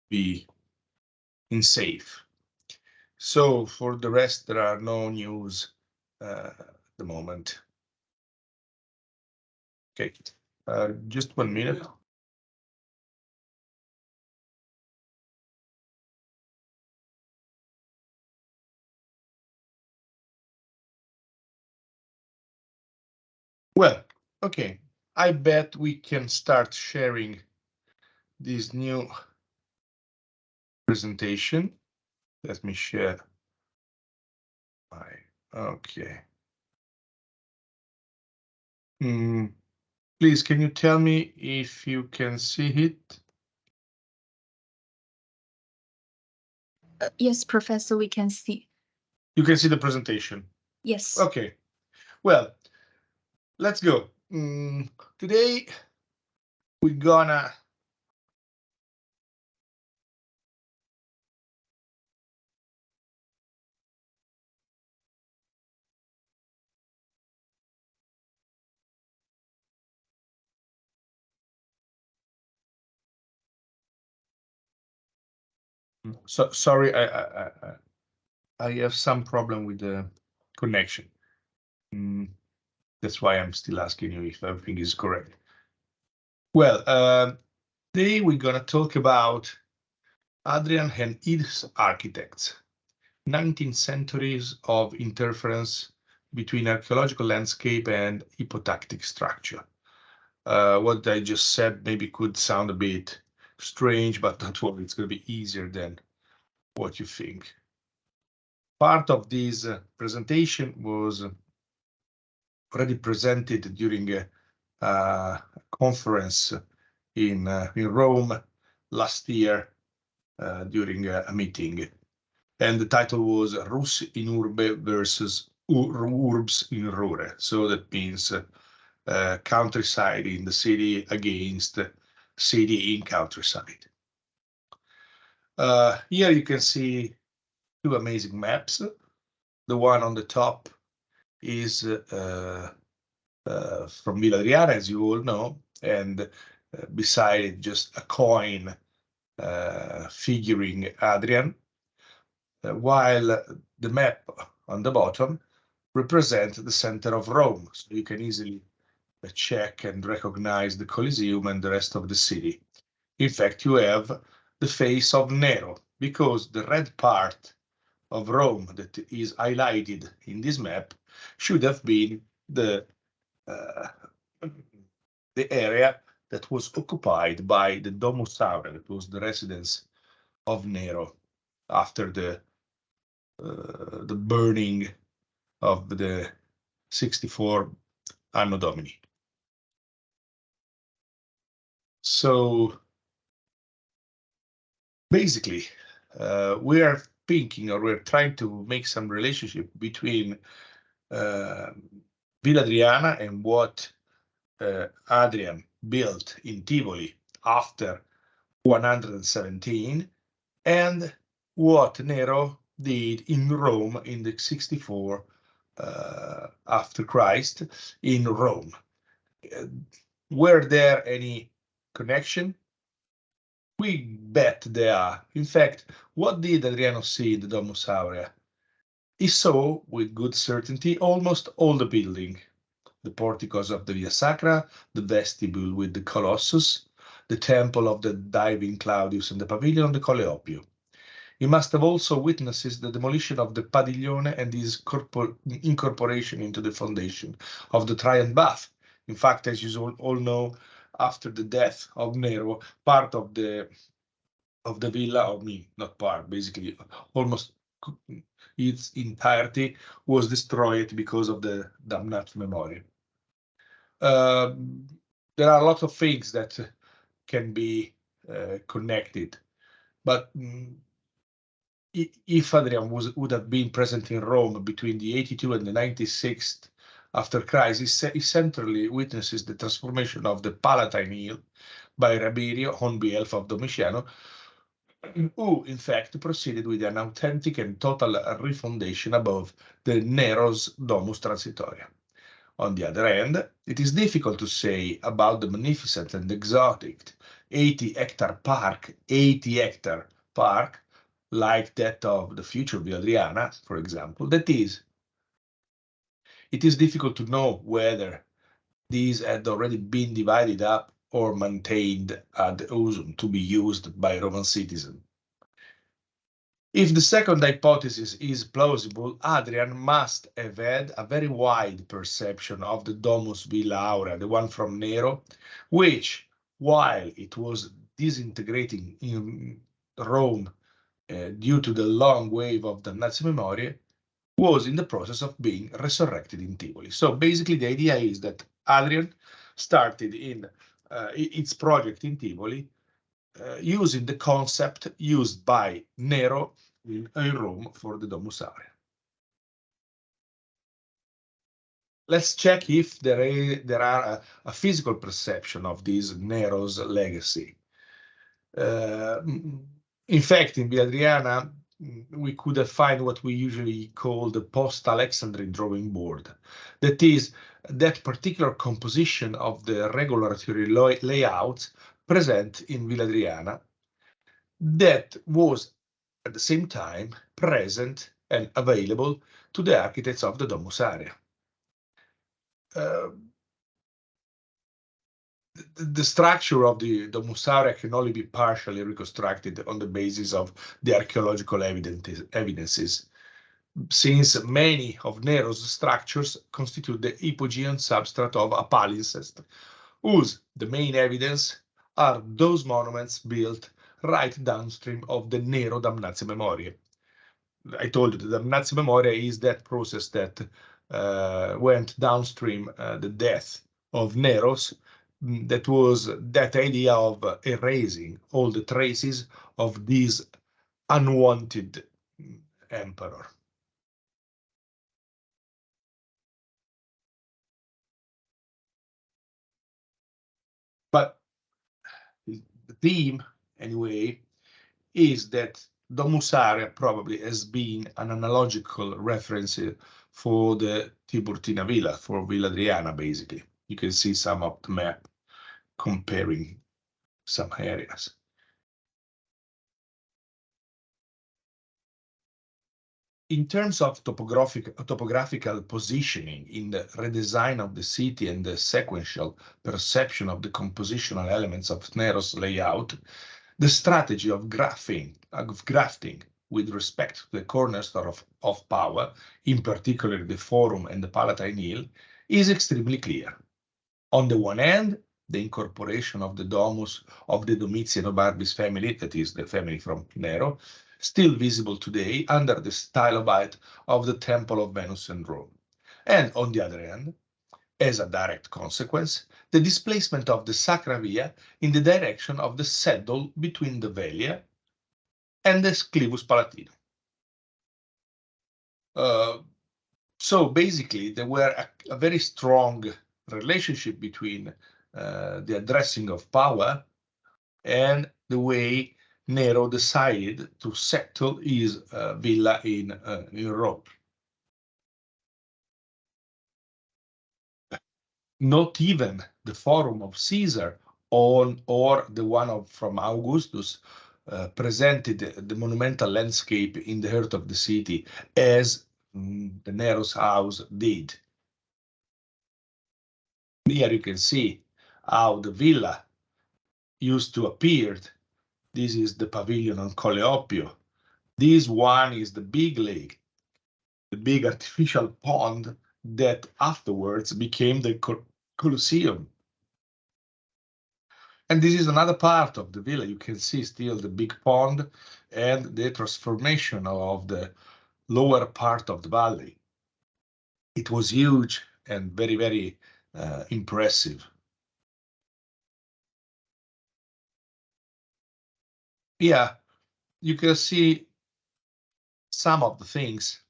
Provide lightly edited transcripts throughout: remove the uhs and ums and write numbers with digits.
be in safe. So for the rest, there are no news at the moment. Okay, just 1 minute. Well, okay, I bet we can start sharing this new presentation. Let me share my, okay. Please, can you tell me if you can see it? Yes, Professor, we can see. You can see the presentation? Yes. Okay, well, let's go. Today, we're gonna so sorry, I have some problem with the connection. That's why I'm still asking you if everything is correct. Well, today we're gonna talk about Adrian and his architects, 19th centuries of interference between archaeological landscape and hypotactic structure. What I just said maybe could sound a bit strange, but don't worry, it's going to be easier than what you think. Part of this presentation was already presented during a conference in Rome last year during a meeting. And the title was Rus in Urbe versus Urbs in Rure. So that means countryside in the city against city in countryside. Here you can see two amazing maps. The one on the top is from Villa Adriana, as you all know, and beside it just a coin figuring Adrian, while the map on the bottom represents the center of Rome, so you can easily check and recognize the Colosseum and the rest of the city. In fact, you have the face of Nero, because the red part of Rome that is highlighted in this map should have been the area that was occupied by the Domus Aurea, that was the residence of Nero after the burning of the 64 Anno Domini. So basically, we are thinking, or we're trying to make some relationship between Villa Adriana and what Adrian built in Tivoli after 117 and what Nero did in Rome in the 64 after Christ in Rome. Were there any connection? We bet there are. In fact, what did Adriano see in the Domus Aurea? He saw, with good certainty, almost all the building. The porticos of the Via Sacra, the vestibule with the Colossus, the temple of the diving Claudius, and the pavilion of the Colle Oppio. He must have also witnessed the demolition of the Padiglione and his incorporation into the foundation of the Trian Bath. In fact, as you all know, after the death of Nero, part of the villa, not part, basically almost its entirety was destroyed because of the damnat memoria. There are a lot of things that can be connected, but if Adrian would have been present in Rome between the 82 and the 96th after Christ, he centrally witnesses the transformation of the Palatine Hill by Raberio on behalf of Domitiano, who in fact proceeded with an authentic and total refoundation above the Nero's Domus Transitoria. On the other hand, it is difficult to say about the magnificent and exotic 80-hectare park, 80-hectare park, like that of the future Villa Adriana, for example, it is difficult to know whether these had already been divided up or maintained ad usum to be used by Roman citizens. If the second hypothesis is plausible, Hadrian must have had a very wide perception of the Domus Villa Aurea, the one from Nero, which, while it was disintegrating in Rome due to the long wave of damnatio memoriae, was in the process of being resurrected in Tivoli. So basically the idea is that Hadrian started in its project in Tivoli using the concept used by Nero in Rome for the Domus Aurea. Let's check if there are a physical perception of this Nero's legacy. In fact, in Villa Adriana, we could have find what we usually call the post-Alexandrine drawing board. That is, that particular composition of the regulatory layouts present in Villa Adriana that was at the same time present and available to the architects of the Domus Aurea. The structure of the Domus Aurea can only be partially reconstructed on the basis of the archaeological evidences, since many of Nero's structures constitute the hypogean substrate of a palimpsest, whose the main evidence are those monuments built right downstream of the Nero damnatio memoriae. I told you the damnatio memoriae is that process that went downstream the death of Nero's. That was that idea of erasing all the traces of this unwanted emperor. But the theme, anyway, is that Domus Aurea probably has been an analogical reference for the Tiburtina Villa, for Villa Adriana, basically. You can see some of the map comparing some areas. In terms of topographical positioning in the redesign of the city and the sequential perception of the compositional elements of Nero's layout, the strategy of grafting with respect to the cornerstone of power, in particular the Forum and the Palatine Hill, is extremely clear. On the one hand, the incorporation of the domus of the Domitian Barbis family, that is the family from Nero, still visible today under the stylobite of the Temple of Venus in Rome. And on the other hand, as a direct consequence, the displacement of the Sacra Via in the direction of the saddle between the Velia and the Clivus Palatino. So basically, there were a very strong relationship between the addressing of power and the way Nero decided to settle his villa in Rome. Not even the Forum of Caesar or the one from Augustus presented the monumental landscape in the heart of the city as the Nero's house did. Here you can see how the villa used to appear. This is the pavilion on Colle Oppio. This one is the big lake, the big artificial pond that afterwards became the Colosseum. And this is another part of the villa. You can see still the big pond and the transformation of the lower part of the valley. It was huge and very, very impressive. Yeah, you can see some of the things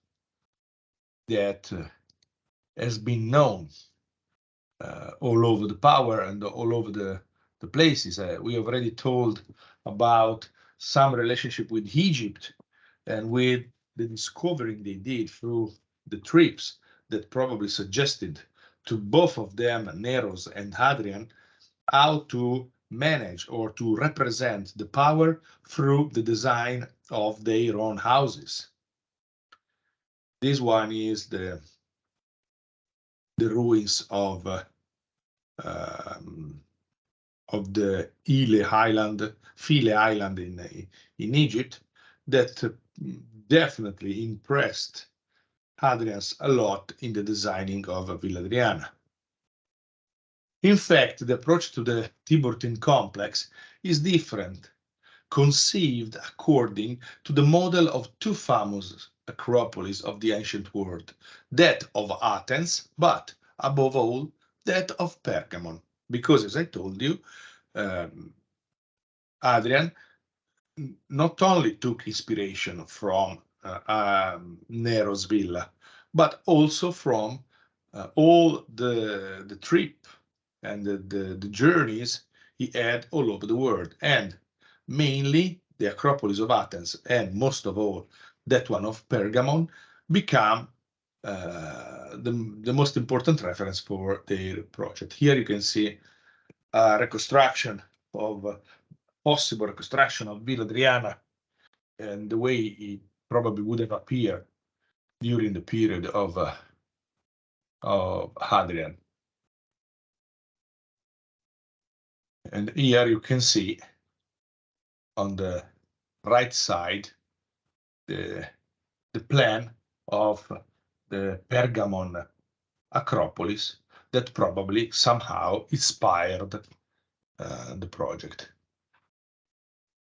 that has been known all over the power and all over the places. We already told about some relationship with Egypt and with the discovering they did through the trips that probably suggested to both of them, Nero's and Hadrian, how to manage or to represent the power through the design of their own houses. This one is the ruins of the Philae Island in Egypt, that definitely impressed Hadrian's a lot in the designing of Villa Adriana. In fact, the approach to the Tiburtine complex is different, conceived according to the model of two famous acropolis of the ancient world, that of Athens, but above all, that of Pergamon. Because, as I told you, Hadrian not only took inspiration from Nero's villa, but also from all the trip and the journeys he had all over the world, and mainly the Acropolis of Athens, and most of all that one of Pergamon, become the most important reference for their project. Here you can see a reconstruction of possible reconstruction of Villa Adriana and the way it probably would have appeared during the period of Hadrian. And here you can see on the right side the plan of the Pergamon Acropolis that probably somehow inspired the project.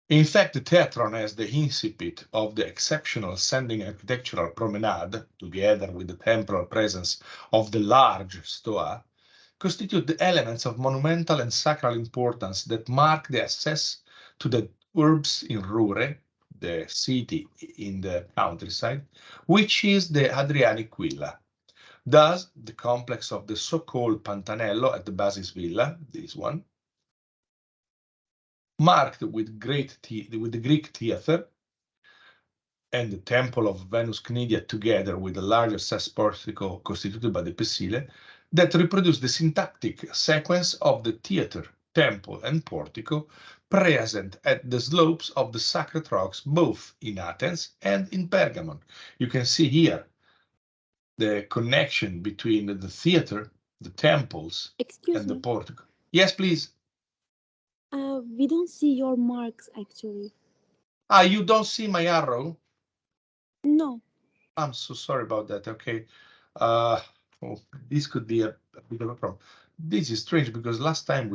In fact, the Theatron as the incipit of the exceptional ascending architectural promenade, together with the temporal presence of the large stoa, constitute the elements of monumental and sacral importance that mark the access to the urbs in Rure, the city in the countryside, which is the Hadrianic villa. Thus, the complex of the so-called Pantanello at the Basis Villa, this one, marked with the Greek theater and the temple of Venus Cnidia, together with the larger cess portico constituted by the Pesile, that reproduce the syntactic sequence of the theater, temple, and portico present at the slopes of the sacred rocks, both in Athens and in Pergamon. You can see here the connection between the theater, the temples, and the portico. Yes, please. We don't see your marks, actually. Ah, you don't see my arrow? No. I'm so sorry about that. Okay. Oh, this could be a bit of a problem. This is strange because last time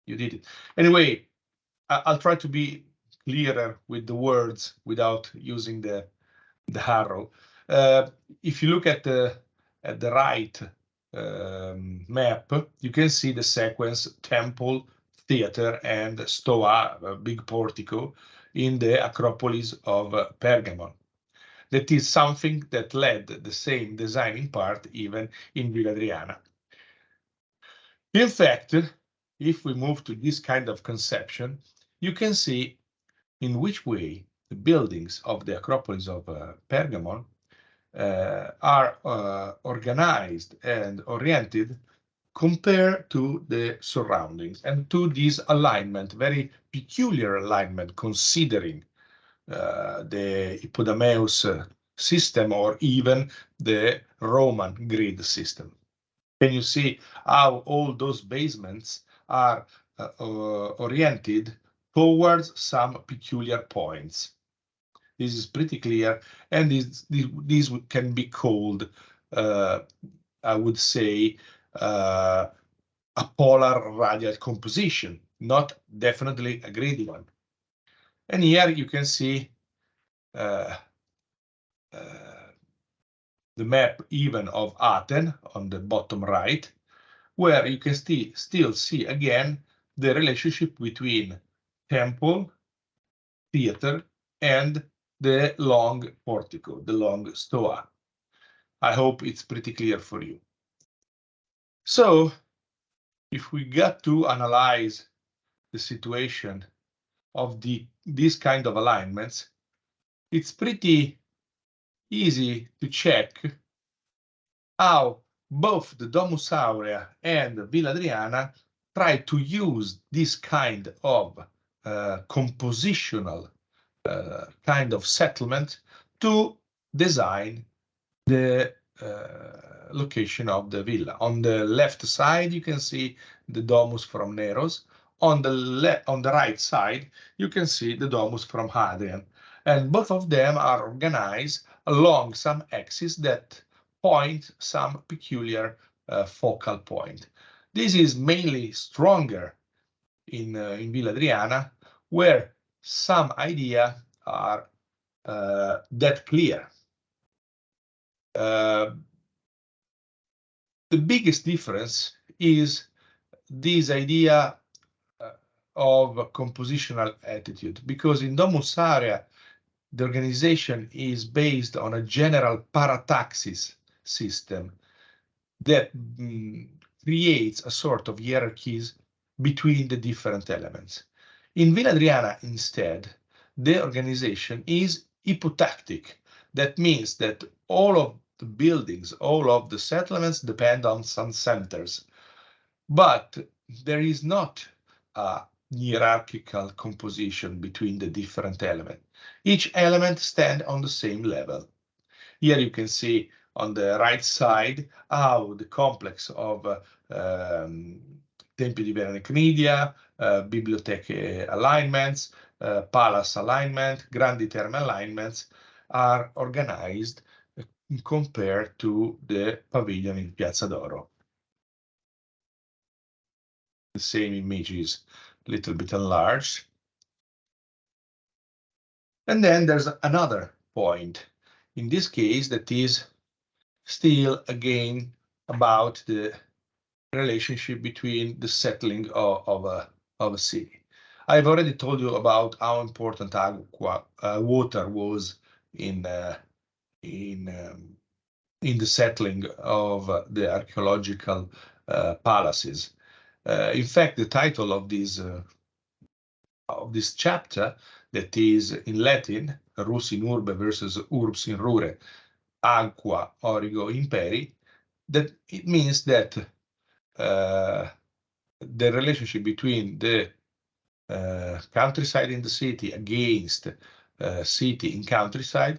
you did it. Anyway, I'll try to be clearer with the words without using the arrow. If you look at the right map, you can see the sequence temple, theater, and stoa, a big portico, in the Acropolis of Pergamon. That is something that led the same designing part even in Villa Adriana. In fact, if we move to this kind of conception, you can see in which way the buildings of the Acropolis of Pergamon are organized and oriented compared to the surroundings and to this alignment, very peculiar alignment, considering the Hippodameus system or even the Roman grid system. Can you see how all those basements are oriented towards some peculiar points? This is pretty clear, and these can be called, I would say, a polar radial composition, not definitely a grid one. And here you can see the map even of Athens on the bottom right, where you can still see again the relationship between temple, theater, and the long portico, the long stoa. I hope it's pretty clear for you. So, if we got to analyze the situation of these kind of alignments, it's pretty easy to check how both the Domus Aurea and Villa Adriana try to use this kind of compositional kind of settlement to design the location of the villa. On the left side, you can see the domus from Nero's. On the right side, you can see the domus from Hadrian. And both of them are organized along some axes that point some peculiar focal point. This is mainly stronger in Villa Adriana, where some ideas are that clear. The biggest difference is this idea of compositional attitude, because in Domus Aurea, the organization is based on a general parataxis system that creates a sort of hierarchies between the different elements. In Villa Adriana, instead, the organization is hypotactic. That means that all of the buildings, all of the settlements depend on some centers, but there is not a hierarchical composition between the different elements. Each element stands on the same level. Here you can see on the right side how the complex of Tempio di Verona Media, bibliotheque alignments, palace alignment, grandi terme alignments are organized compared to the pavilion in Piazza d'Oro. The same image is a little bit enlarged. And then there's another point. In this case, that is still again about the relationship between the settling of a city. I've already told you about how important water was in the settling of the archaeological palaces. In fact, the title of this chapter, that is in Latin, Rus in urbe versus urbs in rure, aqua origo imperi, that it means that the relationship between the countryside in the city against city in countryside,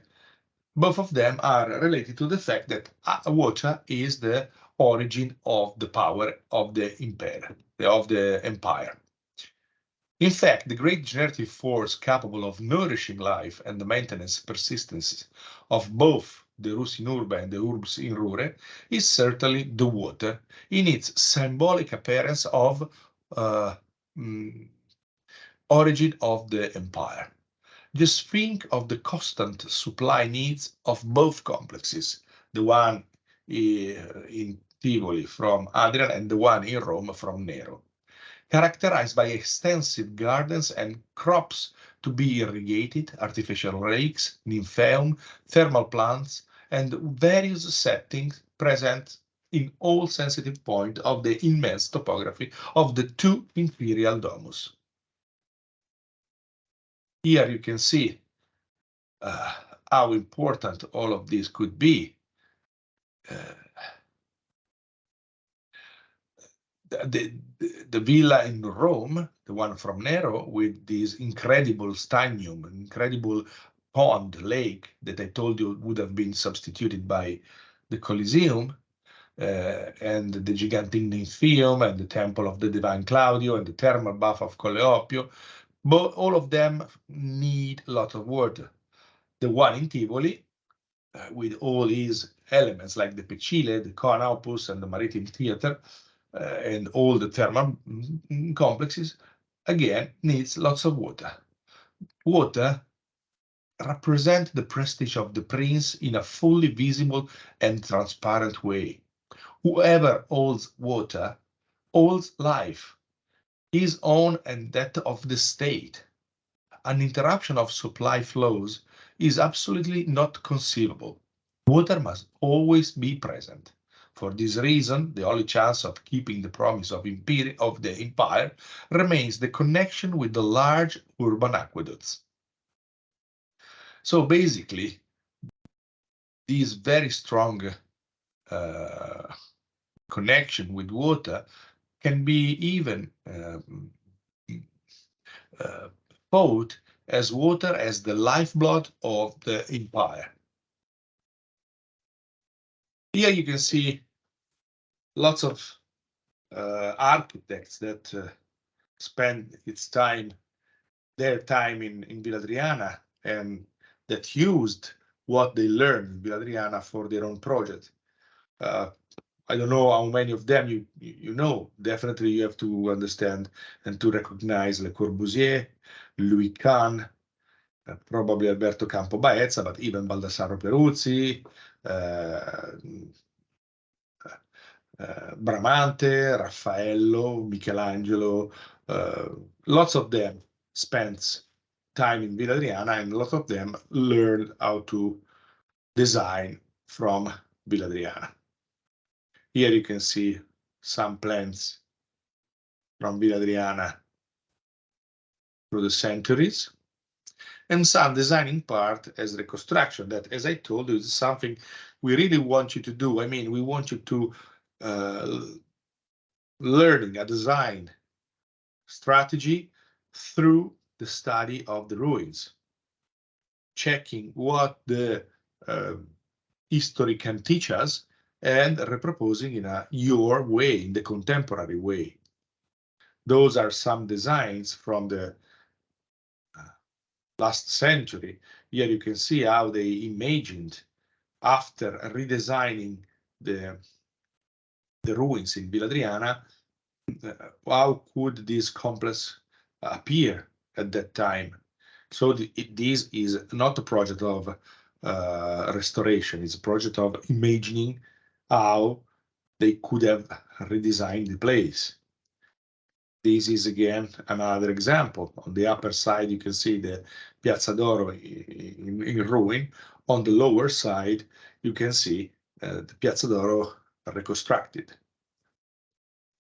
both of them are related to the fact that water is the origin of the power of the empire. In fact, the great generative force capable of nourishing life and the maintenance persistence of both the Rus in urbe and the urbs in rure is certainly the water, in its symbolic appearance of origin of the empire. Just think of the constant supply needs of both complexes, the one in Tivoli from Hadrian and the one in Rome from Nero, characterized by extensive gardens and crops to be irrigated, artificial lakes, nymphaeum, thermal plants, and various settings present in all sensitive points of the immense topography of the two imperial domus. Here you can see how important all of this could be. The villa in Rome, the one from Nero, with this incredible stadium, incredible pond, lake that I told you would have been substituted by the Colosseum, and the gigantic Nymphaeum and the temple of the divine Claudio and the thermal bath of Colleoppio, but all of them need a lot of water. The one in Tivoli, with all these elements like the Pecile, the Canopus, and the Maritime Theater, and all the thermal complexes, again, needs lots of water. Water represents the prestige of the prince in a fully visible and transparent way. Whoever holds water holds life, his own and that of the state. An interruption of supply flows is absolutely not conceivable. Water must always be present. For this reason, the only chance of keeping the promise of the empire remains the connection with the large urban aqueducts. So basically, this very strong connection with water can be even thought as water as the lifeblood of the empire. Here you can see lots of architects that spend their time in Villa Adriana, and that used what they learned in Villa Adriana for their own project. I don't know how many of them you know. Definitely you have to understand and to recognize Le Corbusier, Louis Kahn, probably Alberto Campo Baezza, but even Baldassaro Peruzzi, Bramante, Raffaello, Michelangelo, lots of them spent time in Villa Adriana, and a lot of them learned how to design from Villa Adriana. Here you can see some plans from Villa Adriana through the centuries, and some designing part as reconstruction that, as I told you, is something we really want you to do. I mean, we want you to learning a design strategy through the study of the ruins, checking what the history can teach us and reproposing in your way, in the contemporary way. Those are some designs from the last century. Here you can see how they imagined, after redesigning the ruins in Villa Adriana, how could this complex appear at that time. So this is not a project of restoration, it's a project of imagining how they could have redesigned the place. This is again another example. On the upper side, you can see the Piazza d'Oro in ruin. On the lower side, you can see the Piazza d'Oro reconstructed.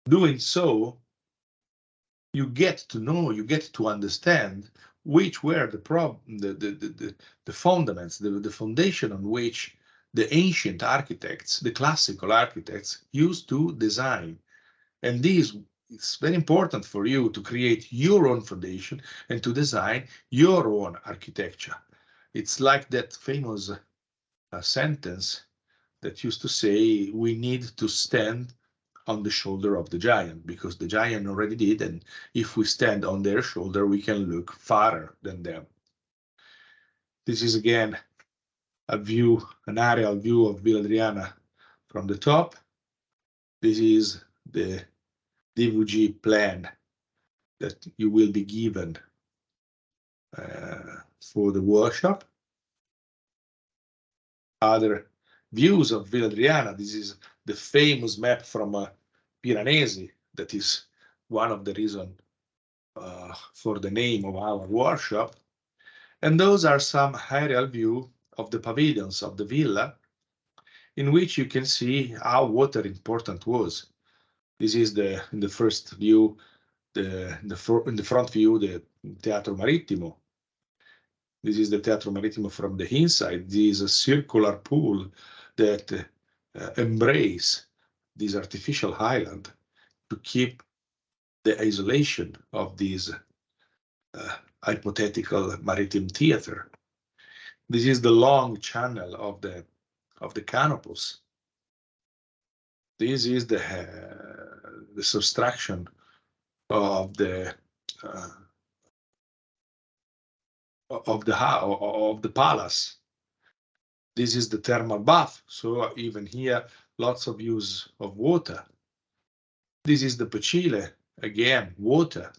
Doing so, you get to know, you get to understand which were the fundaments, the foundation on which the ancient architects, the classical architects, used to design. And this, it's very important for you to create your own foundation and to design your own architecture. It's like that famous sentence that used to say, we need to stand on the shoulder of the giant, because the giant already did, and if we stand on their shoulder, we can look farther than them. This is again a view, an aerial view of Villa Adriana from the top. This is the DVG plan that you will be given for the workshop. Other views of Villa Adriana. This is the famous map from Piranesi, that is one of the reasons for the name of our workshop. And those are some aerial view of the pavilions of the villa, in which you can see how water important was. This is in the first view, in the front view, the Teatro Marittimo. This is the Teatro Marittimo from the inside. This is a circular pool that embrace this artificial island to keep the isolation of this hypothetical maritime theater. This is the long channel of the canopus. This is the subtraction of the palace. This is the thermal bath. So even here, lots of use of water. This is the Pecile, again, water.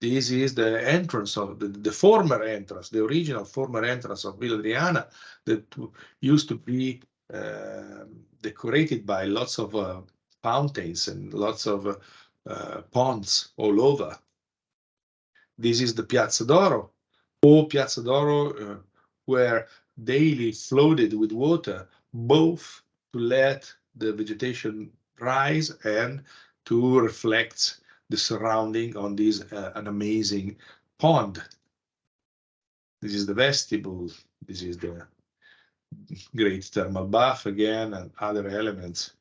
This is the entrance of the former entrance, the original former entrance of Villa Adriana, that used to be decorated by lots of fountains and lots of ponds all over. This is the Piazza d'Oro, or Piazza d'Oro, where daily flooded with water, both to let the vegetation rise and to reflect the surrounding on this an amazing pond. This is the vestibule. This is the great thermal bath again, and other elements.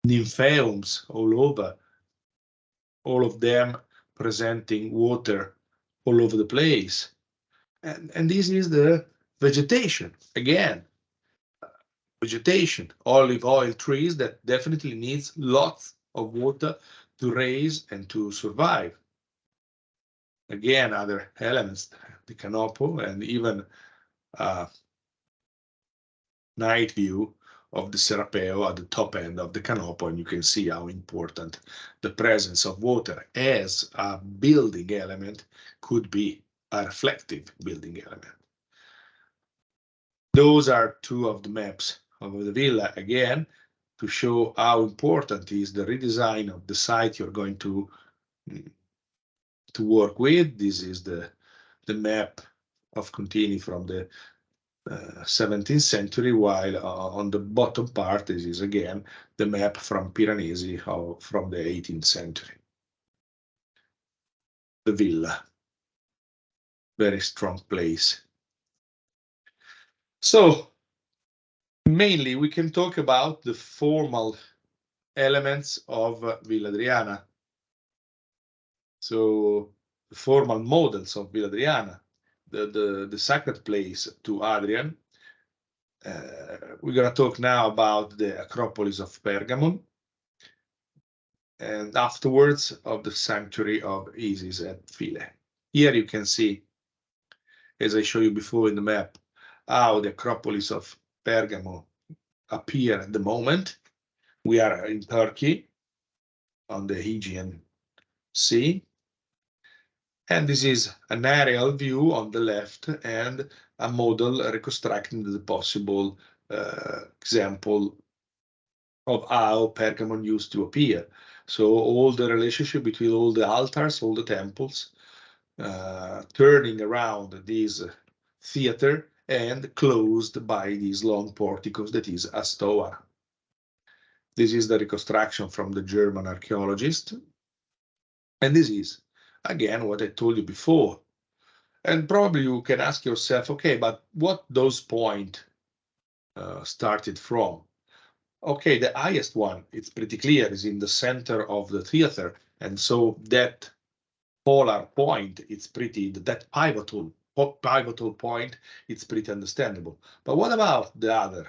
nymphaeums all over, all of them presenting water all over the place. And this is the vegetation. Again, vegetation, olive oil trees that definitely needs lots of water to raise and to survive. Again, other elements, the canopy and even night view of the Serapeo at the top end of the canopy, and you can see how important the presence of water as a building element could be, a reflective building element. Those are two of the maps of the villa, again, to show how important is the redesign of the site you're going to work with. This is the map of Contini from the 17th century, while on the bottom part, this is again the map from Piranesi from the 18th century. The villa, very strong place. So mainly we can talk about the formal elements of Villa Adriana. So the formal models of Villa Adriana, the sacred place to Adrian. We're going to talk now about the Acropolis of Pergamon, and afterwards of the sanctuary of Isis at Philae. Here you can see, as I showed you before in the map, how the Acropolis of Pergamon appear at the moment. We are in Turkey on the Aegean Sea. And this is an aerial view on the left and a model reconstructing the possible example of how Pergamon used to appear. So all the relationship between all the altars, all the temples, turning around this theater and closed by these long porticos, that is a stoa. This is the reconstruction from the German archaeologist. And this is, again, what I told you before. And probably you can ask yourself, okay, but what those points started from? Okay, the highest one, it's pretty clear, is in the center of the theater. And so that polar point, it's pretty, that pivotal point, it's pretty understandable. But what about the other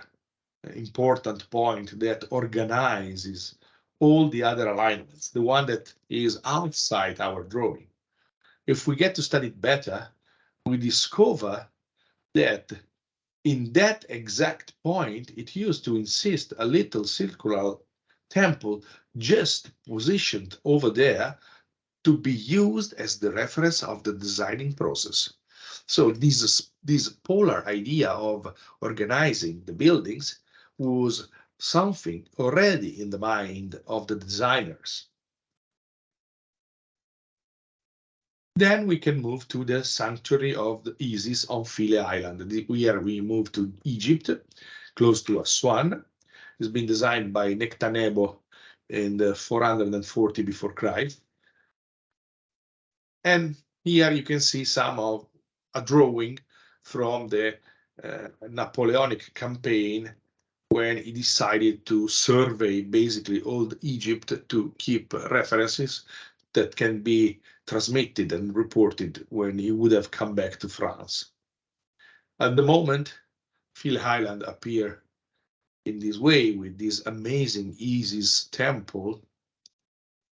important point that organizes all the other alignments, the one that is outside our drawing? If we get to study it better, we discover that in that exact point, it used to insist a little circular temple just positioned over there to be used as the reference of the designing process. So this polar idea of organizing the buildings was something already in the mind of the designers. Then we can move to the sanctuary of the Isis on Philae Island. Here we move to Egypt, close to Aswan. It's been designed by Nectanebo in the 440 before Christ. And here you can see some of a drawing from the Napoleonic campaign when he decided to survey basically old Egypt to keep references that can be transmitted and reported when he would have come back to France. At the moment, Philae Island appear in this way with this amazing Isis temple.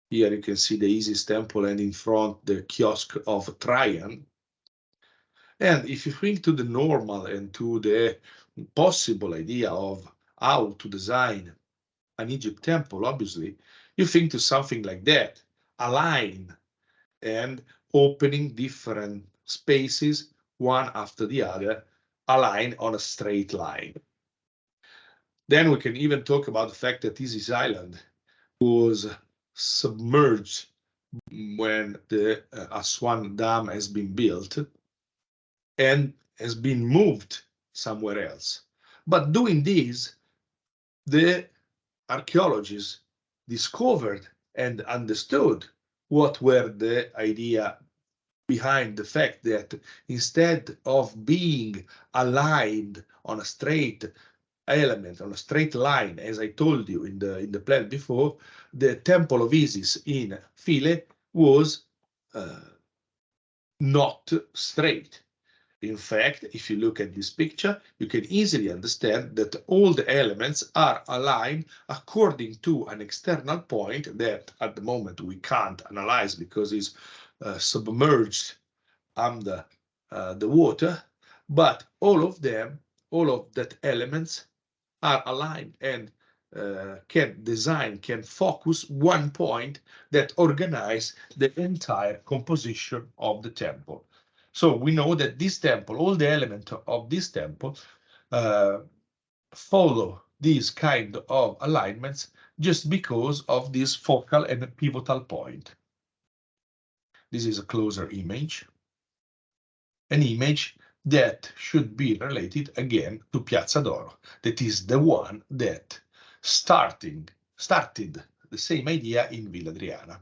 Here you can see the Isis temple and in front the kiosk of Trajan. And if you think to the normal and to the possible idea of how to design an Egypt temple, obviously, you think to something like that, a line and opening different spaces, one after the other, align on a straight line. Then we can even talk about the fact that Isis Island was submerged when the Aswan Dam has been built and has been moved somewhere else. But doing this, the archaeologists discovered and understood what were the idea behind the fact that instead of being aligned on a straight element on a straight line, as I told you in the plan before, the temple of Isis in Philae was not straight. In fact, if you look at this picture, you can easily understand that all the elements are aligned according to an external point that at the moment we can't analyze because it's submerged under the water, but all of that elements are aligned and can focus one point that organize the entire composition of the temple. So we know that this temple, all the elements of this temple follow these kind of alignments just because of this focal and pivotal point. This is a closer image, an image that should be related again to Piazza d'Oro. That is the one that started the same idea in Villa Adriana.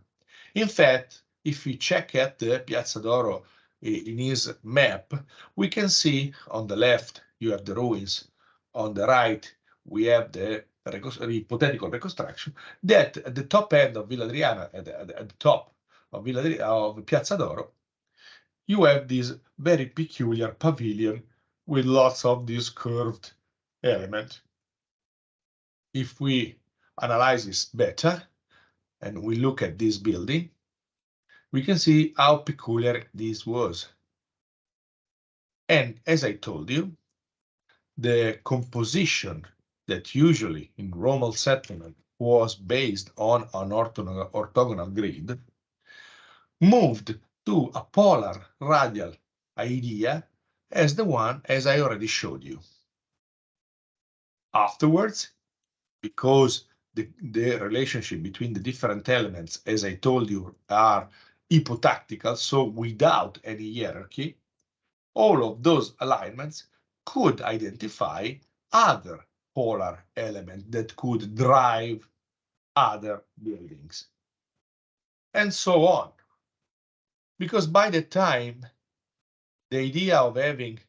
In fact, if we check at the Piazza d'Oro in his map, we can see on the left you have the ruins, on the right we have the hypothetical reconstruction, that at the top end of Villa Adriana, at the top of Piazza d'Oro, you have this very peculiar pavilion with lots of these curved elements. If we analyze this better and we look at this building, we can see how peculiar this was. And as I told you, the composition that usually in Roman settlement was based on an orthogonal grid moved to a polar radial idea as the one as I already showed you. Afterwards, because the relationship between the different elements, as I told you, are hypotactical, so without any hierarchy, all of those alignments could identify other polar elements that could drive other buildings, and so on. Because by the time the idea of having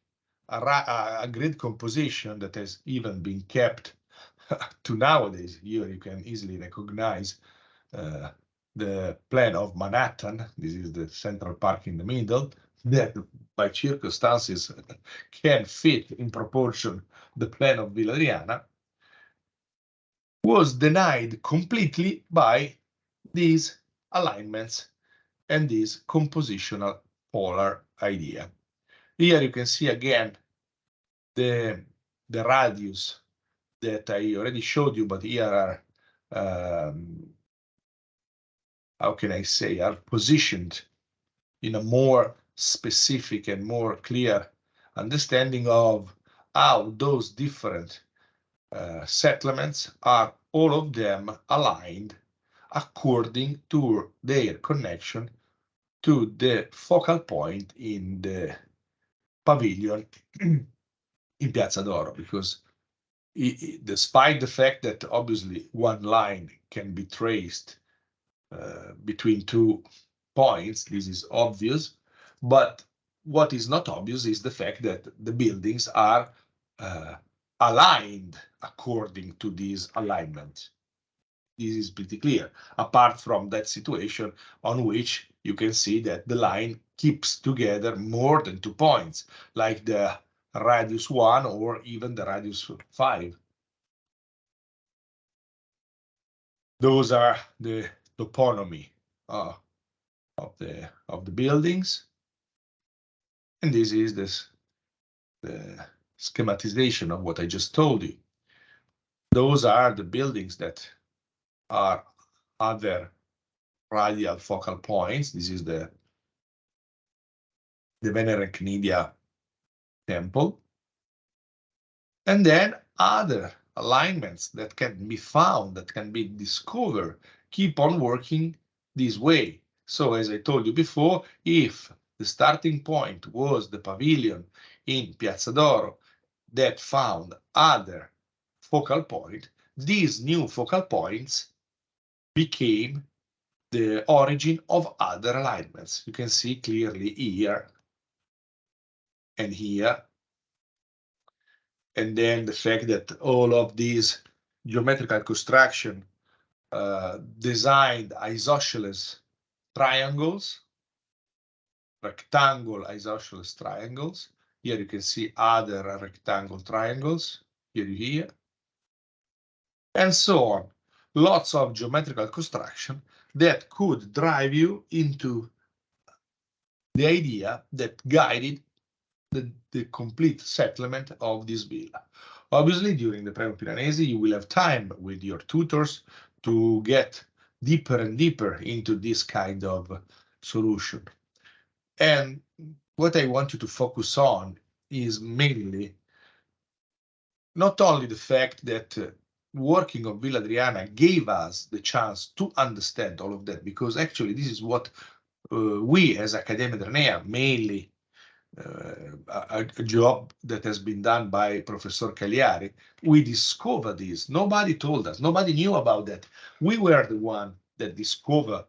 a grid composition that has even been kept to nowadays, here you can easily recognize the plan of Manhattan. This is the Central Park in the middle, that by circumstances can fit in proportion the plan of Villa Adriana, was denied completely by these alignments and this compositional polar idea. Here you can see again the radius that I already showed you, but here are, how can I say, are positioned in a more specific and more clear understanding of how those different settlements are all of them aligned according to their connection to the focal point in the pavilion in Piazza d'Oro, because despite the fact that obviously one line can be traced between 2 points, this is obvious, but what is not obvious is the fact that the buildings are aligned according to these alignments. This is pretty clear, apart from that situation on which you can see that the line keeps together more than 2 points, like the radius 1 or even the radius 5. Those are the toponymy of the buildings, and this is the schematization of what I just told you. Those are the buildings that are other radial focal points. This is the Venere Cnidia temple, and then other alignments that can be found, that can be discovered, keep on working this way. So as I told you before, if the starting point was the pavilion in Piazza d'Oro that found other focal point, these new focal points became the origin of other alignments. You can see clearly here and here. and then the fact that all of these geometrical construction designed isosceles triangles, rectangle isosceles triangles. Here you can see other rectangle triangles, here, and so on. Lots of geometrical construction that could drive you into the idea that guided the complete settlement of this villa. Obviously, during the Premio Piranesi, you will have time with your tutors to get deeper and deeper into this kind of solution. And what I want you to focus on is mainly not only the fact that working on Villa Adriana gave us the chance to understand all of that, because actually this is what we as Accademia Dranea mainly a job that has been done by Professor Cagliari. We discovered this. Nobody told us. Nobody knew about that. We were the one that discovered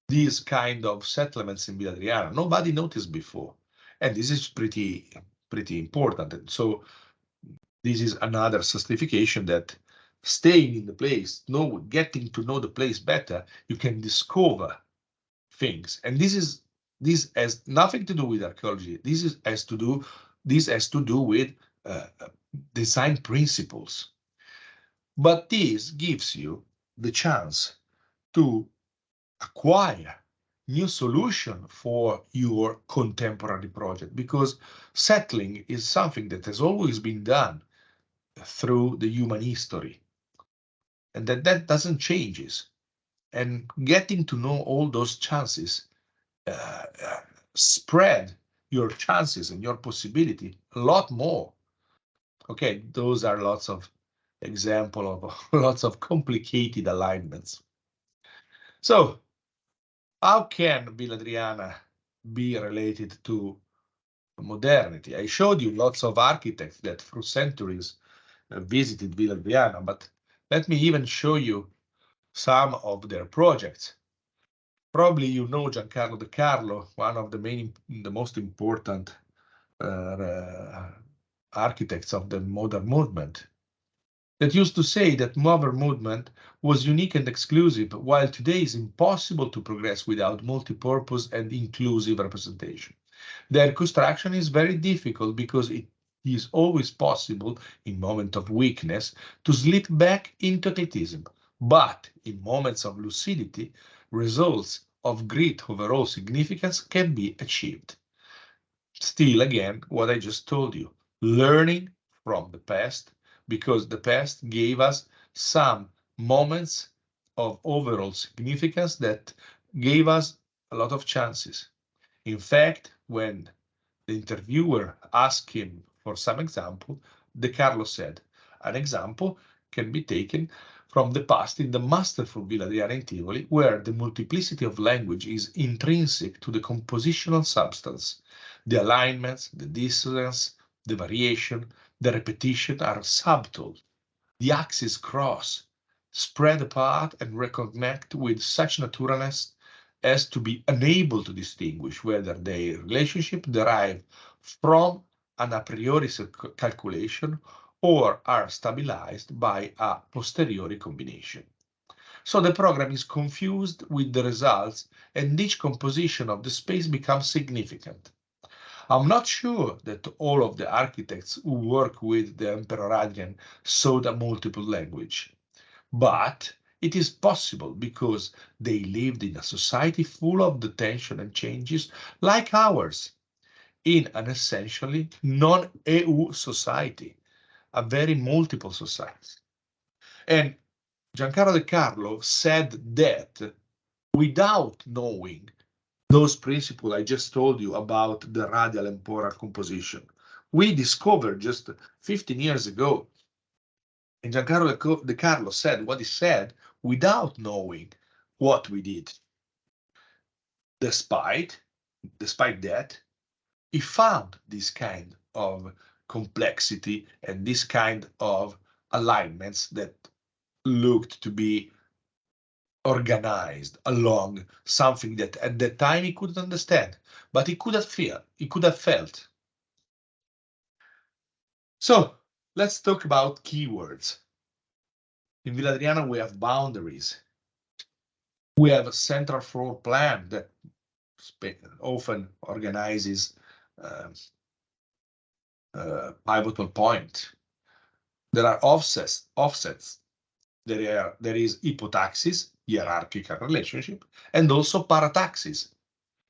these kind of settlements in Villa Adriana. Nobody noticed before, and this is pretty important. And so this is another certification that staying in the place, getting to know the place better, you can discover things. And this has nothing to do with archaeology. This has to do with design principles. But this gives you the chance to acquire new solution for your contemporary project, because settling is something that has always been done through the human history, and that doesn't change. And getting to know all those chances spread your chances and your possibility a lot more. Okay, those are lots of example of lots of complicated alignments. So how can Villa Adriana be related to modernity? I showed you lots of architects that through centuries visited Villa Adriana, but let me even show you some of their projects. Probably you know Giancarlo De Carlo, one of the most important architects of the modern movement, that used to say that modern movement was unique and exclusive, while today is impossible to progress without multi-purpose and inclusive representation. Their construction is very difficult because it is always possible in moments of weakness to slip back into elitism, but in moments of lucidity, results of great overall significance can be achieved. Still, again, what I just told you, learning from the past, because the past gave us some moments of overall significance that gave us a lot of chances. In fact, when the interviewer asked him for some example, De Carlo said, an example can be taken from the past in the masterful Villa Adriana in Tivoli, where the multiplicity of language is intrinsic to the compositional substance. The alignments, the dissonance, the variation, the repetition are subtle. The axes cross, spread apart, and reconnect with such naturalness as to be unable to distinguish whether their relationship derive from an a priori calculation or are stabilized by a posteriori combination. So the program is confused with the results, and each composition of the space becomes significant. I'm not sure that all of the architects who work with the Emperor Adrian sought a multiple language, but it is possible because they lived in a society full of the tension and changes like ours, in an essentially non-EU society, a very multiple society. And Giancarlo De Carlo said that without knowing those principles I just told you about the radial and polar composition, we discovered just 15 years ago. And Giancarlo De Carlo said what he said without knowing what we did. Despite that, he found this kind of complexity and this kind of alignments that looked to be organized along something that at that time he couldn't understand, but he could have felt. So Let's talk about keywords. In Villa Adriana, we have boundaries. We have a central floor plan that often organizes pivotal point. There are offsets. There is hypotaxis, hierarchical relationship, and also parataxis,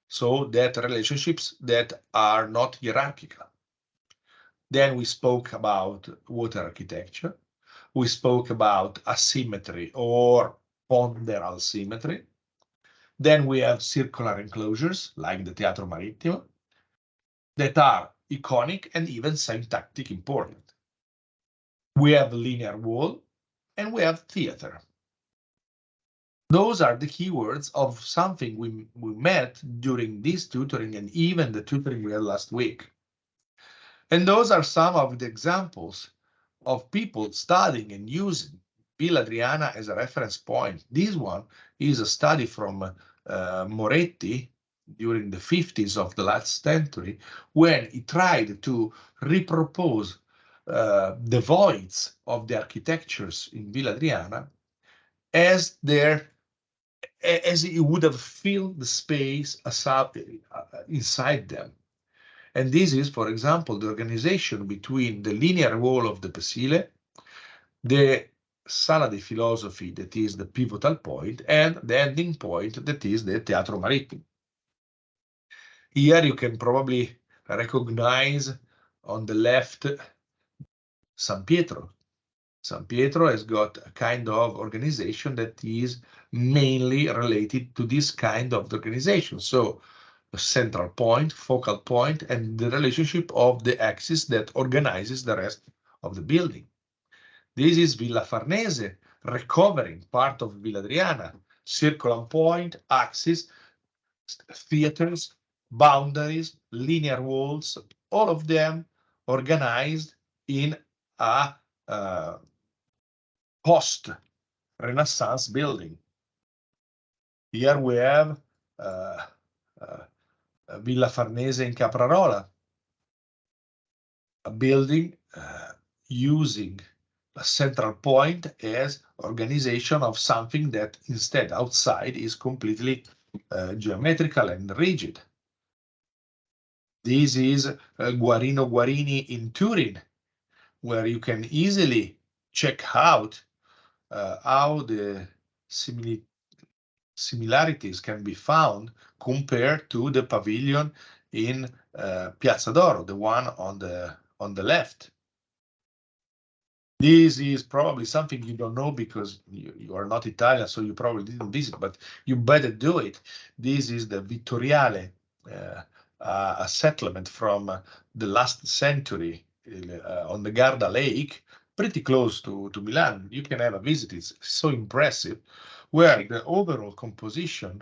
so that relationships that are not hierarchical. Then we spoke about water architecture. We spoke about asymmetry or ponderal symmetry. Then we have circular enclosures like the Teatro Marittimo that are iconic and even syntactic important. We have linear wall and we have theater. Those are the keywords of something we met during this tutoring and even the tutoring we had last week. And those are some of the examples of people studying and using Villa Adriana as a reference point. This one is a study from Moretti during the 50s of the last century, when he tried to repropose the voids of the architectures in Villa Adriana as he would have filled the space inside them. And this is, for example, the organization between the linear wall of the Pesile, the Sala di Philosophy, that is the pivotal point, and the ending point, that is the Teatro Marittimo. Here you can probably recognize on the left San Pietro. San Pietro has got a kind of organization that is mainly related to this kind of organization. So a central point, focal point, and the relationship of the axis that organizes the rest of the building. This is Villa Farnese, recovering part of Villa Adriana, circular point, axis, theaters, boundaries, linear walls, all of them organized in a post-Renaissance building. Here we have Villa Farnese in Caprarola, a building using a central point as organization of something that instead outside is completely geometrical and rigid. This is Guarino Guarini in Turin, where you can easily check out how the similarities can be found compared to the pavilion in Piazza d'Oro, the one on the left. This is probably something you don't know because you are not Italian, so you probably didn't visit, but you better do it. This is the Vittoriale, a settlement from the last century on the Garda Lake, pretty close to Milan. You can have a visit. It's so impressive, where the overall composition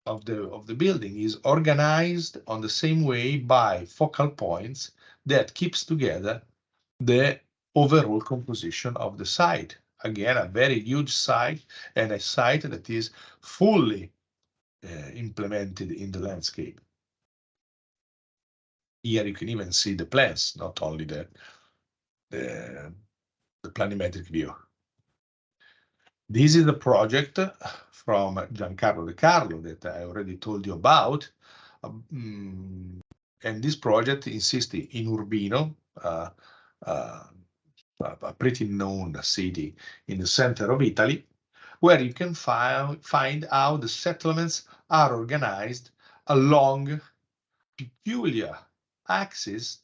of the building is organized on the same way by focal points that keeps together the overall composition of the site. Again, a very huge site and a site that is fully implemented in the landscape. Here you can even see the plans, not only the planimetric view. This is the project from Giancarlo De Carlo that I already told you about. And this project insists in Urbino, a pretty known city in the center of Italy, where you can find how the settlements are organized along peculiar axes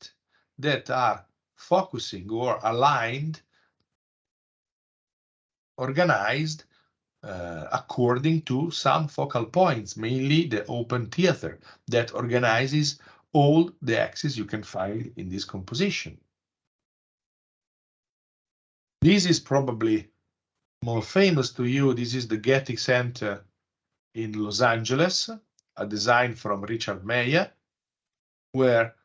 that are focusing or aligned, organized according to some focal points, mainly the open theater that organizes all the axes you can find in this composition. This is probably more famous to you. This is the Getty Center in Los Angeles, a design from Richard Meyer, where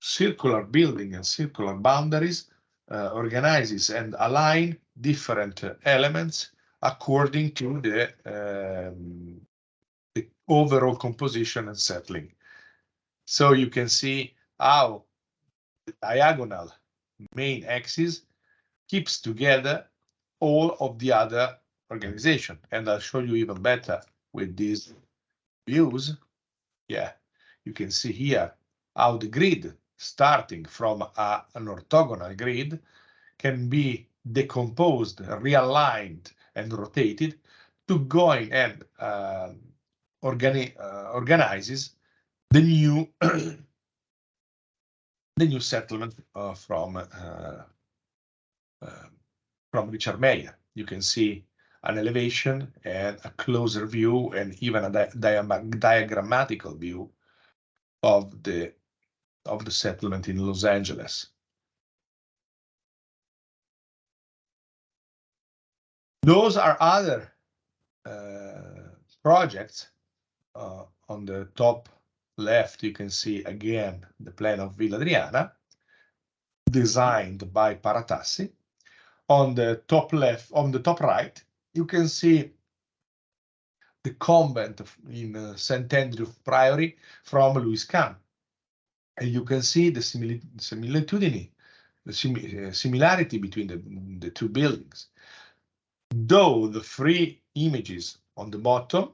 circular building and circular boundaries organizes and align different elements according to the overall composition and settling. So you can see how the diagonal main axis keeps together all of the other organization. And I'll show you even better with these views. Yeah, you can see here how the grid, starting from an orthogonal grid, can be decomposed, realigned, and rotated to going and organizes the new the new settlement from Richard Mayer. You can see an elevation and a closer view and even a diagrammatical view of the settlement in Los Angeles. Those are other projects. On the top left, you can see again the plan of Villa Adriana, designed by Paratassi. On the top left, on the top right, you can see the convent in St. Andrew Priory from Louis Kahn. And you can see the similarity between the two buildings. Though the three images on the bottom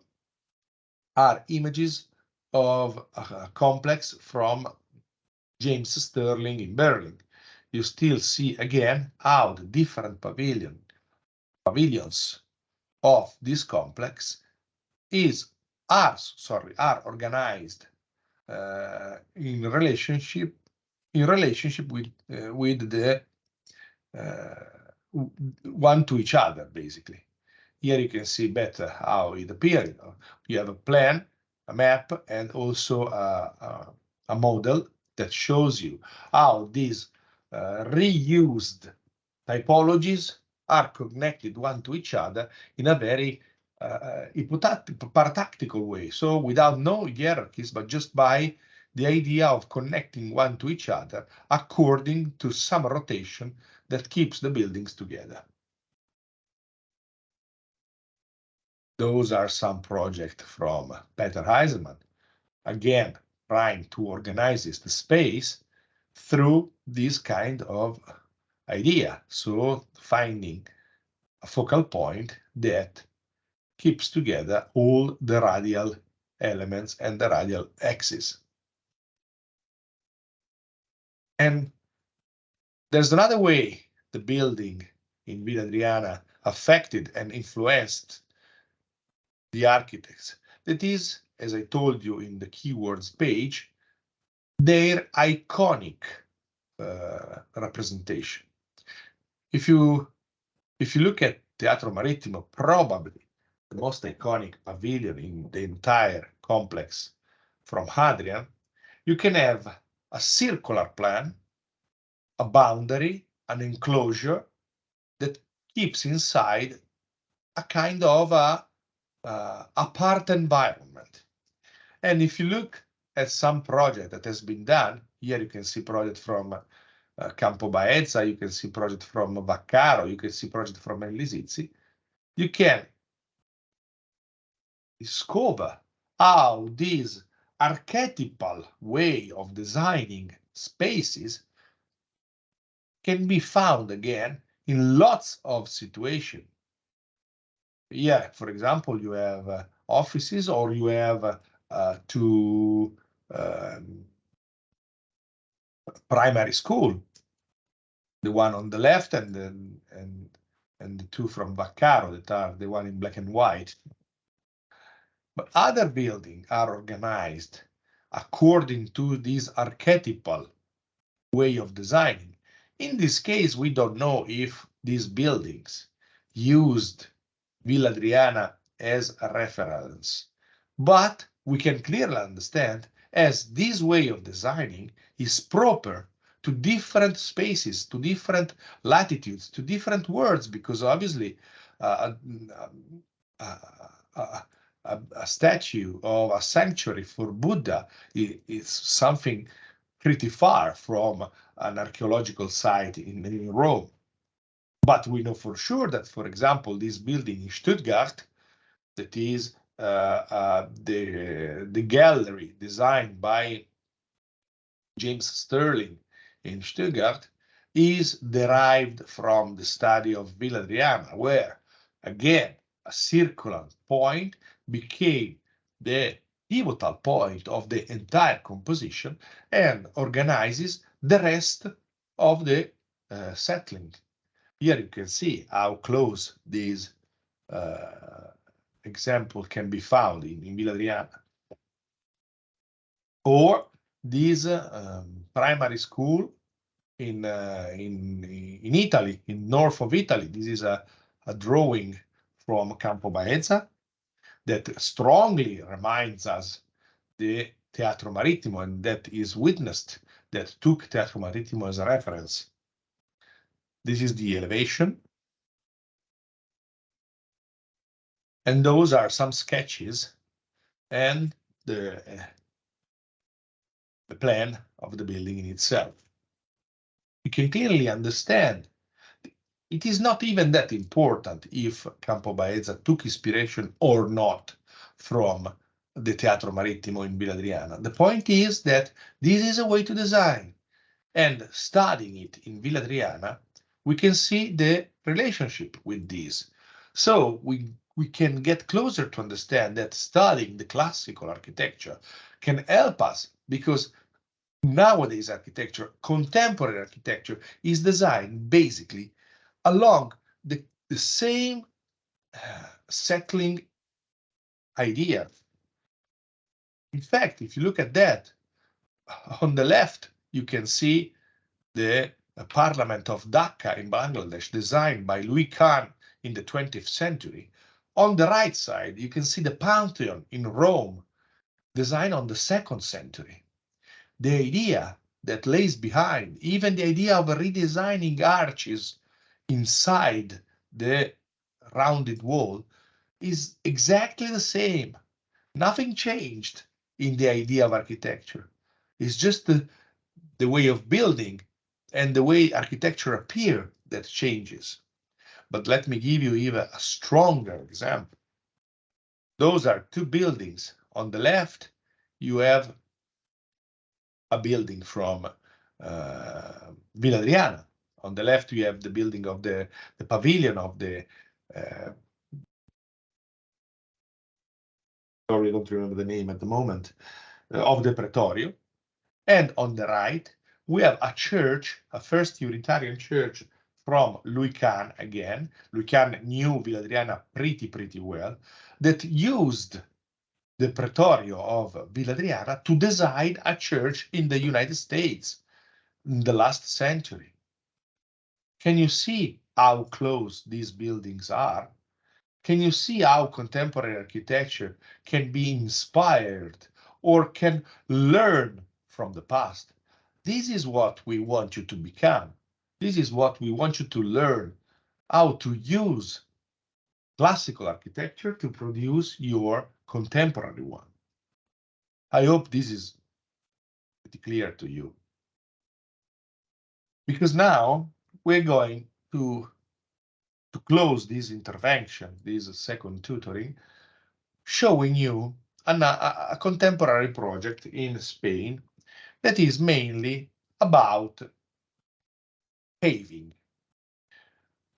are images of a complex from James Sterling in Berlin, you still see again how the different pavilions of this complex are organized in relationship with the one to each other, basically. Here you can see better how it appears. You have a plan, a map, and also a model that shows you how these reused typologies are connected one to each other in a very paratactical way. So without no hierarchies, but just by the idea of connecting one to each other according to some rotation that keeps the buildings together. Those are some projects from Peter Heiserman, again, trying to organize the space through this kind of idea. So finding a focal point that keeps together all the radial elements and the radial axis. And there's another way the building in Villa Adriana affected and influenced the architects. That is, as I told you in the keywords page, their iconic representation. If you look at Teatro Marittimo, probably the most iconic pavilion in the entire complex from Hadrian, you can have a circular plan, a boundary, an enclosure that keeps inside a kind of a apart environment. And if you look at some project that has been done, here you can see project from Campo Baezza, you can see project from Vaccaro, you can see project from Lisizzi, you can discover how this archetypal way of designing spaces can be found again in lots of situations. Yeah, for example, you have offices, or you have two primary school, the one on the left and the two from Vaccaro that are the one in black and white. But other buildings are organized according to this archetypal way of designing. In this case, we don't know if these buildings used Villa Adriana as a reference, but we can clearly understand as this way of designing is proper to different spaces, to different latitudes, to different worlds, because obviously a statue of a sanctuary for Buddha is something pretty far from an archaeological site in Rome. But we know for sure that, for example, this building in Stuttgart, that is the gallery designed by James Sterling in Stuttgart, is derived from the study of Villa Adriana, where, again, a circular point became the pivotal point of the entire composition and organizes the rest of the settling. Here you can see how close this example can be found in Villa Adriana. Or this primary school in Italy, in north of Italy. This is a drawing from Campo Baeza that strongly reminds us the Teatro Marittimo, and that is witnessed, that took Teatro Marittimo as a reference. This is the elevation. And those are some sketches and the plan of the building in itself. You can clearly understand it is not even that important if Campo Baeza took inspiration or not from the Teatro Marittimo in Villa Adriana. The point is that this is a way to design, and studying it in Villa Adriana, we can see the relationship with this. So we can get closer to understand that studying the classical architecture can help us, because nowadays architecture, contemporary architecture, is designed basically along the same settling idea. In fact, if you look at that, on the left, you can see the Parliament of Dhaka in Bangladesh, designed by Louis Khan in the 20th century. On the right side, you can see the Pantheon in Rome, designed on the 2nd century. The idea that lays behind, even the idea of redesigning arches inside the rounded wall, is exactly the same. Nothing changed in the idea of architecture. It's just the way of building and the way architecture appears that changes. But let me give you even a stronger example. Those are two buildings. On the left, you have a building from Villa Adriana. On the left, you have the building of the pavilion of the sorry, I don't remember the name at the moment, of the Pretorio. And on the right, we have a church, a first Unitarian church from Louis Kahn again. Louis Kahn knew Villa Adriana pretty well, that used the Pretorio of Villa Adriana to design a church in the United States in the last century. Can you see how close these buildings are? Can you see how contemporary architecture can be inspired or can learn from the past? This is what we want you to become. This is what we want you to learn, how to use classical architecture to produce your contemporary one. I hope this is pretty clear to you. Because now we're going to close this intervention, this second tutoring, showing you a contemporary project in Spain that is mainly about paving.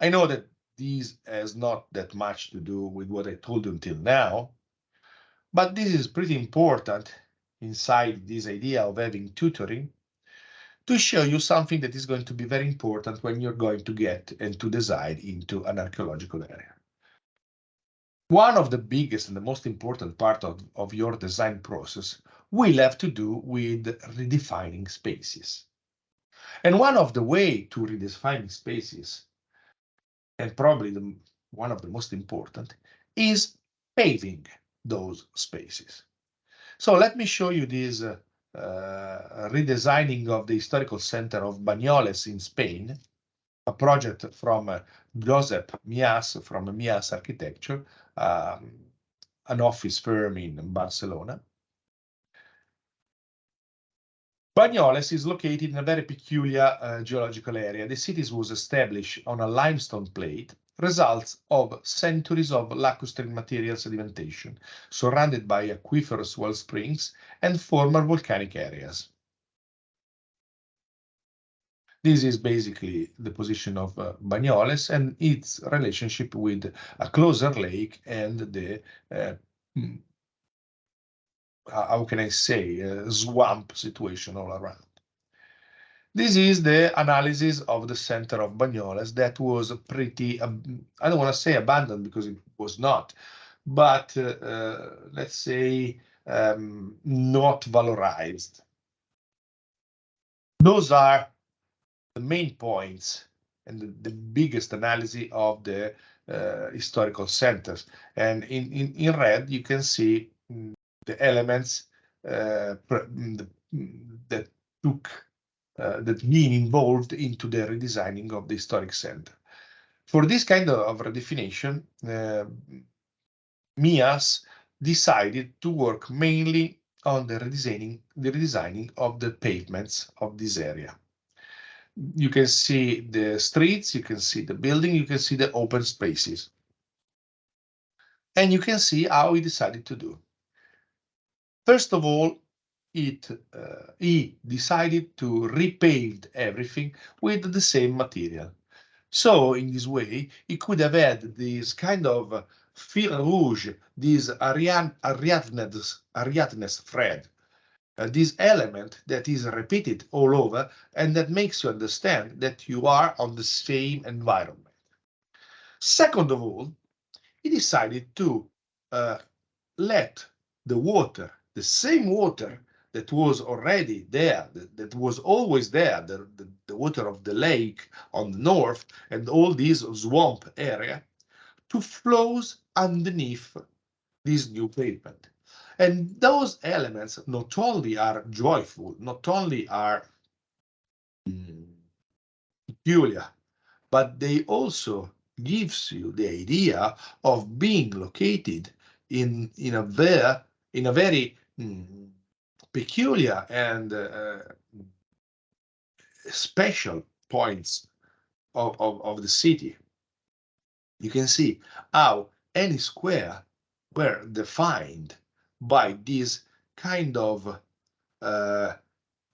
I know that this has not that much to do with what I told you until now, but this is pretty important inside this idea of having tutoring to show you something that is going to be very important when you're going to get and to design into an archaeological area. One of the biggest and the most important part of your design process will have to do with redefining spaces. And one of the way to redefine spaces, and probably one of the most important, is paving those spaces. So let me show you this redesigning of the historical center of Banyoles in Spain, a project from Josep Mias from Mias Architecture, an office firm in Barcelona. Banyoles is located in a very peculiar geological area. The city was established on a limestone plate, results of centuries of lacustrine material sedimentation, surrounded by aquiferous well springs and former volcanic areas. This is basically the position of Banyoles and its relationship with a closer lake and the, how can I say, swamp situation all around. This is the analysis of the center of Banyoles that was pretty, I don't want to say abandoned because it was not, but let's say not valorized. Those are the main points and the biggest analysis of the historical centers. And in red, you can see the elements that took that being involved into the redesigning of the historic center. For this kind of redefinition, MIAS decided to work mainly on the redesigning of the pavements of this area. You can see the streets, you can see the building, you can see the open spaces. And you can see how he decided to do. First of all, he decided to repave everything with the same material. So in this way, he could have had this kind of fil rouge, this Ariadne's thread, this element that is repeated all over and that makes you understand that you are on the same environment. Second of all, he decided to let the water, the same water that was already there, that was always there, the water of the lake on the north and all this swamp area, to flows underneath this new pavement. And those elements not only are joyful, not only are peculiar, but they also gives you the idea of being located in a very peculiar and special points of the city. You can see how any square were defined by these kind of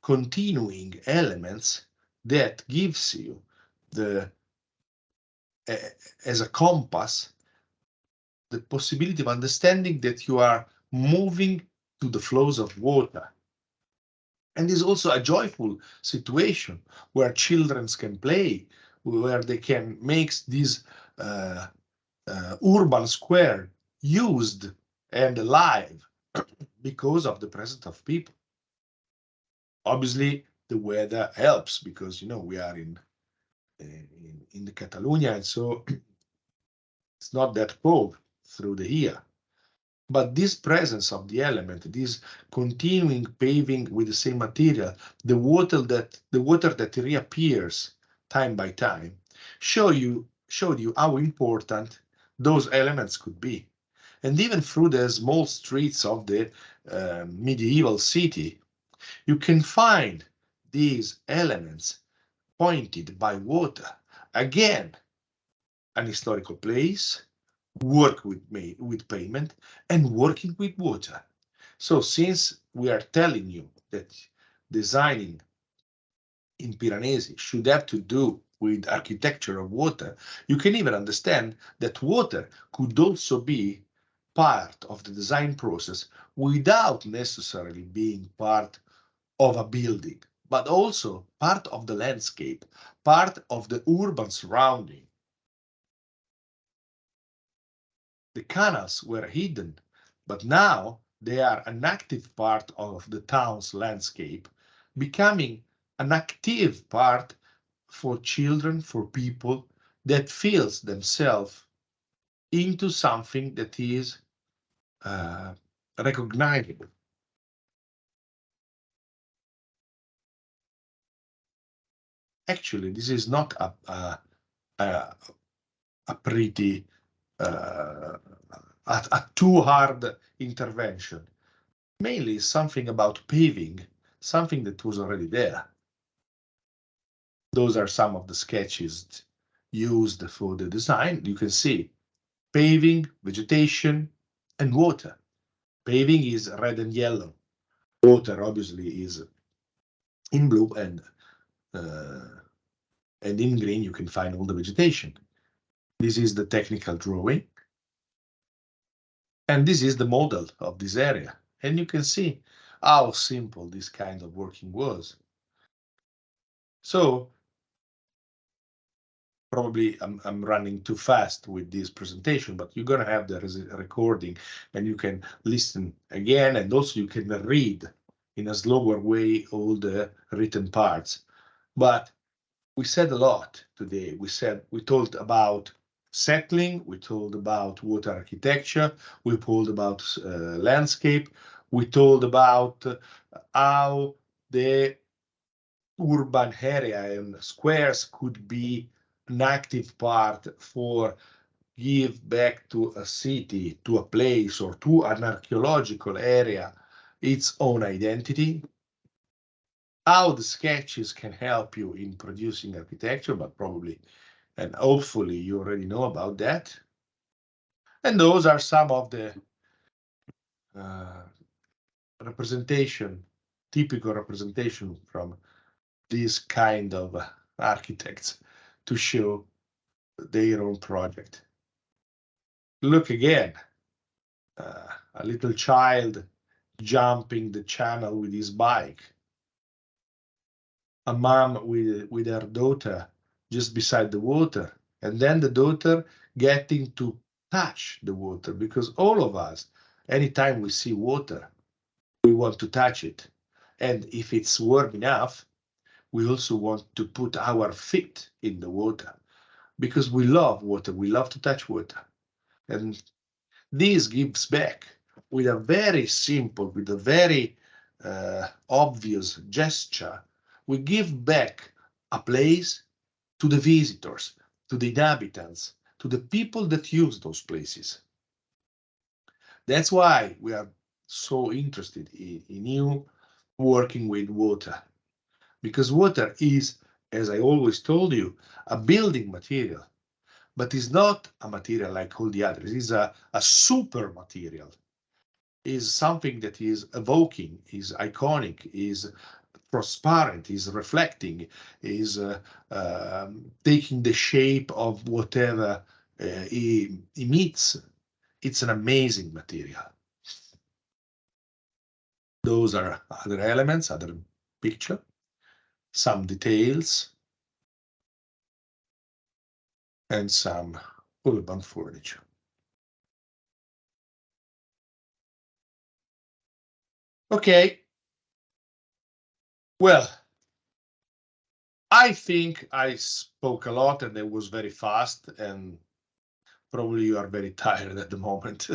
continuing elements that gives you the as a compass the possibility of understanding that you are moving to the flows of water. And it's also a joyful situation where children can play, where they can make this urban square used and alive because of the presence of people. Obviously, the weather helps because, you know, we are in the Catalonia, and so it's not that cold through the year. But this presence of the element, this continuing paving with the same material, the water that reappears time by time, showed you how important those elements could be. And even through the small streets of the medieval city, you can find these elements pointed by water. Again, an historical place, work with pavement, and working with water. So since we are telling you that designing in Piranesi should have to do with architecture of water, you can even understand that water could also be part of the design process without necessarily being part of a building, but also part of the landscape, part of the urban surrounding. The canals were hidden, but now they are an active part of the town's landscape, becoming an active part for children, for people that feels themselves into something that is recognizable. Actually, this is not a pretty a too hard intervention. Mainly something about paving, something that was already there. Those are some of the sketches used for the design. You can see paving, vegetation, and water. Paving is red and yellow. Water obviously is in blue and And in green, you can find all the vegetation. This is the technical drawing. And this is the model of this area. And you can see how simple this kind of working was. So probably I'm running too fast with this presentation, but you're going to have the recording and you can listen again. And also you can read in a slower way all the written parts. But we said a lot today. We told about settling, we told about water architecture, we told about landscape, we told about how the urban area and squares could be an active part for give back to a city, to a place, or to an archaeological area its own identity. How the sketches can help you in producing architecture, but probably and hopefully you already know about that. And those are some of the typical representation from this kind of architects to show their own project. Look again, a little child jumping the channel with his bike. A mom with her daughter just beside the water, and then the daughter getting to touch the water, because all of us, anytime we see water, we want to touch it. And if it's warm enough, we also want to put our feet in the water because we love water. We love to touch water. And this gives back with a very simple, with a very obvious gesture. We give back a place to the visitors, to the inhabitants, to the people that use those places. That's why we are so interested in you working with water, because water is, as I always told you, a building material, but it's not a material like all the others. It's a super material. Is something that is evoking, is iconic, is transparent, is reflecting, is taking the shape of whatever it emits. It's an amazing material. Those are other elements, other picture, some details, and some urban furniture. Okay. Well, I think I spoke a lot and it was very fast, and probably you are very tired at the moment.